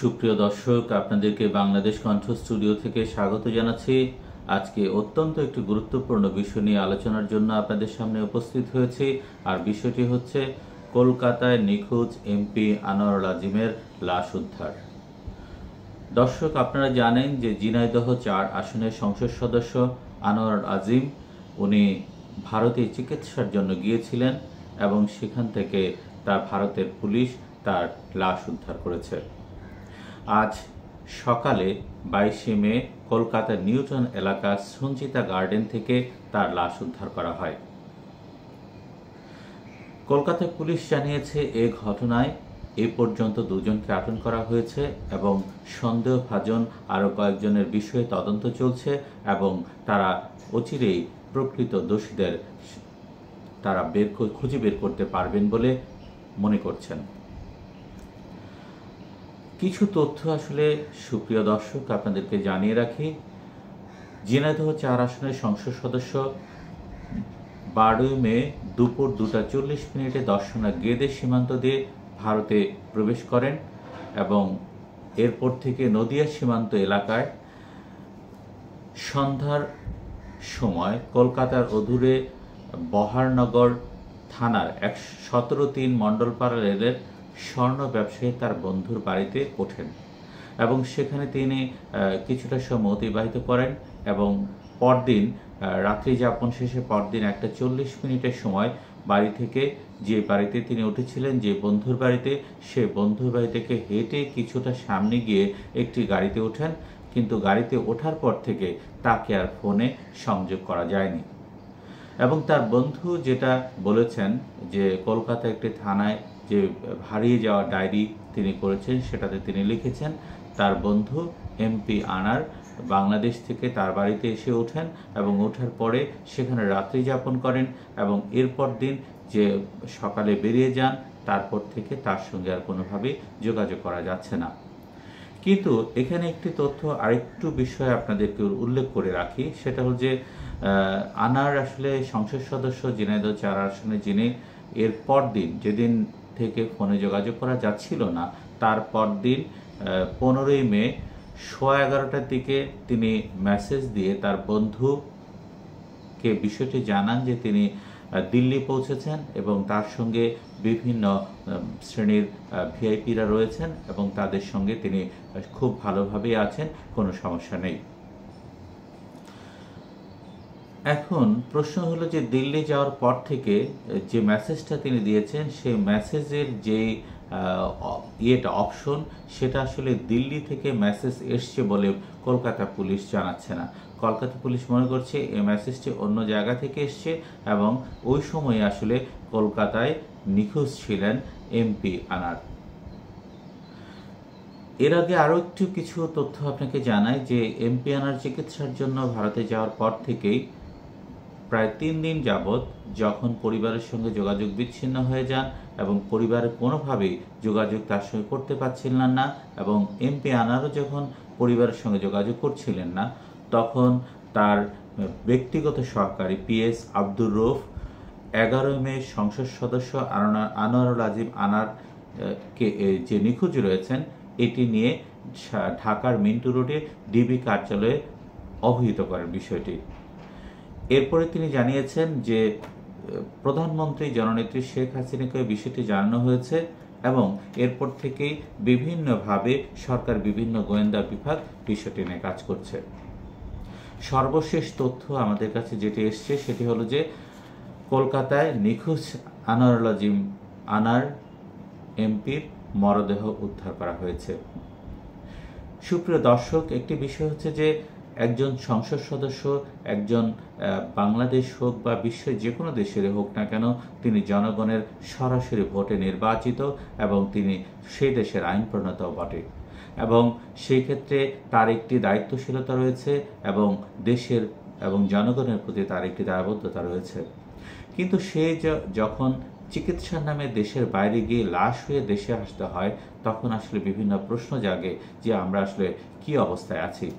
সুপ্রিয় দর্শক, আপনাদেরকে বাংলাদেশ কণ্ঠ স্টুডিও থেকে স্বাগত জানাচ্ছি। আজকে অত্যন্ত একটি গুরুত্বপূর্ণ বিষয় নিয়ে আলোচনার জন্য আপনাদের সামনে উপস্থিত হয়েছি। আর বিষয়টি হচ্ছে কলকাতায় নিখোঁজ এমপি আনোয়ারুল আজিমের লাশ উদ্ধার। দর্শক, আপনারা জানেন যে ঝিনাইদহ ৪ আসনের সংসদ সদস্য আনোয়ারুল আজিম উনি ভারতে চিকিৎসার জন্য গিয়েছিলেন এবং সেখান থেকে ভারতের পুলিশ তার লাশ উদ্ধার করেছে। আজ সকালে 22শে মে কলকাতার নিউটন এলাকার সঞ্চিতা গার্ডেন থেকে তার লাশ উদ্ধার করা হয়। কলকাতার পুলিশ জানিয়েছে এ ঘটনায় এ পর্যন্ত 2 জনকে আটক করা হয়েছে এবং সন্দেহভাজন আরও কয়েকজনের বিষয়ে তদন্ত চলছে এবং তারা অচিরেই প্রকৃত দোষীদের তারা খুঁজে বের করতে পারবেন বলে মনে করছেন। কিছু তথ্য আসলে সুপ্রিয় দর্শক আপনাদেরকে জানিয়ে রাখি। ঝিনাইদহ ৪ আসনের সংসদ সদস্য 12 মে দুপুর 2:40 দর্শনা গেদে সীমান্ত দিয়ে ভারতে প্রবেশ করেন এবং এরপর থেকে নদিয়া সীমান্ত এলাকায় সন্ধ্যার সময় কলকাতার অদূরে বহারনগর থানার 17-3 মণ্ডলপাড়া রেলের স্বর্ণ ব্যবসায়ী তার বন্ধুর বাড়িতে ওঠেন এবং সেখানে তিনি কিছুটা সময় অতিবাহিত করেন এবং পরদিন রাত্রি যাপন শেষে পরদিন 1:40 সময় বাড়ি থেকে যে বাড়িতে তিনি উঠেছিলেন, যে বন্ধুর বাড়িতে, সে বন্ধুর বাড়ি থেকে হেঁটে কিছুটা সামনে গিয়ে একটি গাড়িতে ওঠেন, কিন্তু গাড়িতে ওঠার পর থেকে তাকে আর ফোনে সংযোগ করা যায়নি এবং তার বন্ধু যেটা বলেছেন যে কলকাতা একটি থানায় যে হারিয়ে যাওয়া ডায়েরি তিনি করেছেন সেটাতে তিনি লিখেছেন তার বন্ধু এমপি আনার বাংলাদেশ থেকে তার বাড়িতে এসে ওঠেন এবং ওঠার পরে সেখানে রাত্রি যাপন করেন এবং এরপর দিন যে সকালে বেরিয়ে যান, তারপর থেকে তার সঙ্গে আর কোনোভাবেই যোগাযোগ করা যাচ্ছে না। কিন্তু এখানে একটি তথ্য আরেকটু বিষয় আপনাদেরকে উল্লেখ করে রাখি, সেটা হল যে আনার আসলে সংসদ সদস্য ঝিনাইদহ ৪ আসনে, যিনি এরপর দিন যেদিন থেকে ফোনে যোগাযোগ করা যাচ্ছিল না তার পরদিন 15 মে 11:15টার দিকে তিনি মেসেজ দিয়ে তার বন্ধুকে বিষয়টি জানান যে তিনি দিল্লি পৌঁছেছেন এবং তার সঙ্গে বিভিন্ন শ্রেণীর ভিআইপিরা রয়েছেন এবং তাদের সঙ্গে তিনি খুব ভালোভাবেই আছেন, কোনো সমস্যা নেই। এখন প্রশ্ন হলো যে দিল্লি যাওয়ার পর থেকে যে মেসেজটা তিনি দিয়েছেন সেই মেসেজের যে অপশন, সেটা আসলে দিল্লি থেকে মেসেজ এসছে বলে কলকাতা পুলিশ জানাচ্ছে না। কলকাতা পুলিশ মনে করছে এই মেসেজটি অন্য জায়গা থেকে এসছে এবং ওই সময় আসলে কলকাতায় নিখোঁজ ছিলেন এমপি আনার। এর আগে আরও একটু কিছু তথ্য আপনাকে জানাই যে এমপি আনার চিকিৎসার জন্য ভারতে যাওয়ার পর থেকেই প্রায় 3 দিন যাবৎ যখন পরিবারের সঙ্গে যোগাযোগ বিচ্ছিন্ন হয়ে যান এবং পরিবারের কোনোভাবেই যোগাযোগ তার সঙ্গে করতে পারছিলেন না এবং এমপি আনারও যখন পরিবারের সঙ্গে যোগাযোগ করছিলেন না, তখন তার ব্যক্তিগত সহকারী পিএস আব্দুর রউফ 11 মে সংসদ সদস্য আনোয়ারুল আজিম আনার কে যে নিখোঁজ রয়েছেন এটি নিয়ে ঢাকার মিন্টু রোডে ডিবি কার্যালয়ে অবহিত করেন বিষয়টি। এরপরে তিনি জানিয়েছেন যে প্রধানমন্ত্রী জননেত্রী শেখ হাসিনাকে বিষয়টি জানানো হয়েছে এবং এরপর থেকেই বিভিন্নভাবে সরকার বিভিন্ন গোয়েন্দা বিভাগ বিষয়টি নিয়ে কাজ করছে। সর্বশেষ তথ্য আমাদের কাছে যেটি এসছে সেটি হলো যে কলকাতায় নিখোঁজ আনোয়ারুল আজিম আনার এমপির মরদেহ উদ্ধার করা হয়েছে। সুপ্রিয় দর্শক, একটি বিষয় হচ্ছে যে একজন সংসদ সদস্য, একজন বাংলাদেশ হোক বা বিশ্বের যে কোনো দেশের হোক না কেন, তিনি জনগণের সরাসরি ভোটে নির্বাচিত এবং তিনি সেই দেশের আইন প্রণেতাও বটে এবং সেই ক্ষেত্রে তার একটি দায়িত্বশীলতা রয়েছে এবং দেশের এবং জনগণের প্রতি তার একটি দায়বদ্ধতা রয়েছে। কিন্তু সে যখন চিকিৎসার নামে দেশের বাইরে গিয়ে লাশ হয়ে দেশে আসতে হয়, তখন আসলে বিভিন্ন প্রশ্ন জাগে যে আমরা আসলে কি অবস্থায় আছি।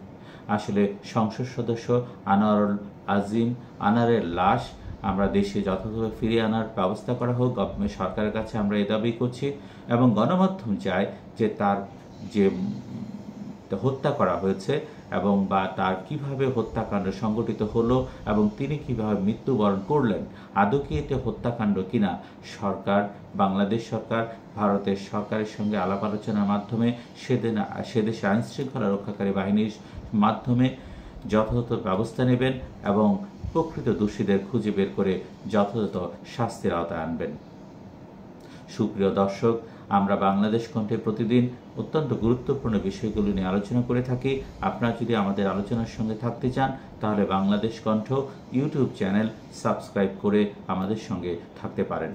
আসলে সংসদ সদস্য আনোয়ারুল আজিম আনারের লাশ আমরা দেশে যথাযথভাবে ফিরিয়ে আনার ব্যবস্থা করা হোক, সরকারের কাছে আমরা এই দাবি করছি এবং গণমাধ্যম চায় যে তার যে হত্যা করা হয়েছে এবং বা তার কিভাবে হত্যাকাণ্ড সংগঠিত হলো এবং তিনি কিভাবে মৃত্যুবরণ করলেন, আদৌ কি এটি হত্যাকাণ্ড কিনা সরকার, বাংলাদেশ সরকার ভারতের সরকারের সঙ্গে আলাপ আলোচনার মাধ্যমে সেদেশে আইনশৃঙ্খলা রক্ষাকারী বাহিনীর মাধ্যমে যথাযথ ব্যবস্থা নেবেন এবং প্রকৃত দোষীদের খুঁজে বের করে যথাযথ শাস্তির আওতায় আনবেন। সুপ্রিয় দর্শক, আমরা বাংলাদেশ কণ্ঠে প্রতিদিন অত্যন্ত গুরুত্বপূর্ণ বিষয়গুলো নিয়ে আলোচনা করে থাকি। আপনারা যদি আমাদের আলোচনার সঙ্গে থাকতে চান তাহলে বাংলাদেশ কণ্ঠ ইউটিউব চ্যানেল সাবস্ক্রাইব করে আমাদের সঙ্গে থাকতে পারেন।